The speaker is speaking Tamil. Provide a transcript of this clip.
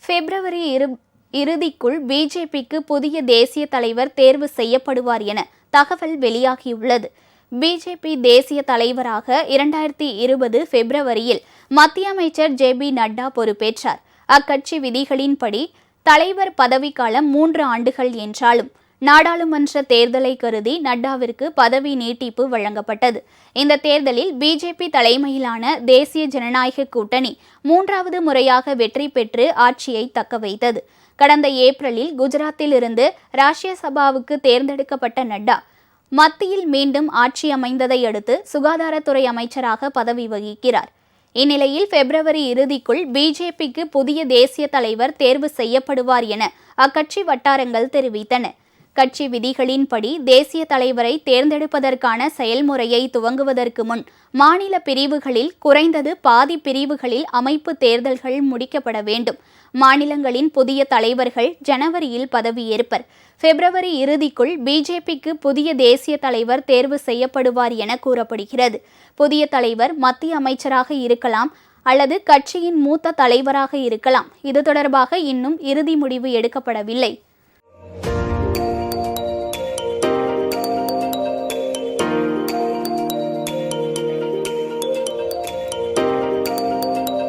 பிப்ரவரி இறுதிக்குள் பிஜேபிக்கு புதிய தேசிய தலைவர் தேர்வு செய்யப்படுவார் என தகவல் வெளியாகியுள்ளது. பிஜேபி தேசிய தலைவராக 2020 பிப்ரவரியில் மத்திய அமைச்சர் ஜே.பி. நட்டா பொறுப்பேற்றார். அக்கட்சி விதிகளின்படி தலைவர் பதவிக்காலம் 3 ஆண்டுகள் என்றாலும் நாடாளுமன்ற தேர்தலை கருதி நட்டாவிற்கு பதவி நீட்டிப்பு வழங்கப்பட்டது. இந்த தேர்தலில் பிஜேபி தலைமையிலான தேசிய ஜனநாயக கூட்டணி 3வது முறையாக வெற்றி பெற்று ஆட்சியை தக்கவைத்தது. கடந்த ஏப்ரலில் குஜராத்தில் இருந்து ராஜ்யசபாவுக்கு தேர்ந்தெடுக்கப்பட்ட நட்டா மத்தியில் மீண்டும் ஆட்சி அமைந்ததை அடுத்து சுகாதாரத்துறை அமைச்சராக பதவி வகிக்கிறார். இந்நிலையில் பிப்ரவரி இறுதிக்குள் பிஜேபிக்கு புதிய தேசிய தலைவர் தேர்வு செய்யப்படுவார் என அக்கட்சி வட்டாரங்கள் தெரிவித்தன. கட்சி விதிகளின்படி தேசிய தலைவரை தேர்ந்தெடுப்பதற்கான செயல்முறையை துவங்குவதற்கு முன் மாநில பிரிவுகளில் குறைந்தது பாதி பிரிவுகளில் அமைப்பு தேர்தல்கள் முடிக்கப்பட வேண்டும். மாநிலங்களின் புதிய தலைவர்கள் ஜனவரியில் பதவியேற்பர். பிப்ரவரி இறுதிக்குள் பிஜேபிக்கு புதிய தேசிய தலைவர் தேர்வு செய்யப்படுவார் என கூறப்படுகிறது. புதிய தலைவர் மத்திய அமைச்சராக இருக்கலாம் அல்லது கட்சியின் மூத்த தலைவராக இருக்கலாம். இது தொடர்பாக இன்னும் இறுதி முடிவு எடுக்கப்படவில்லை.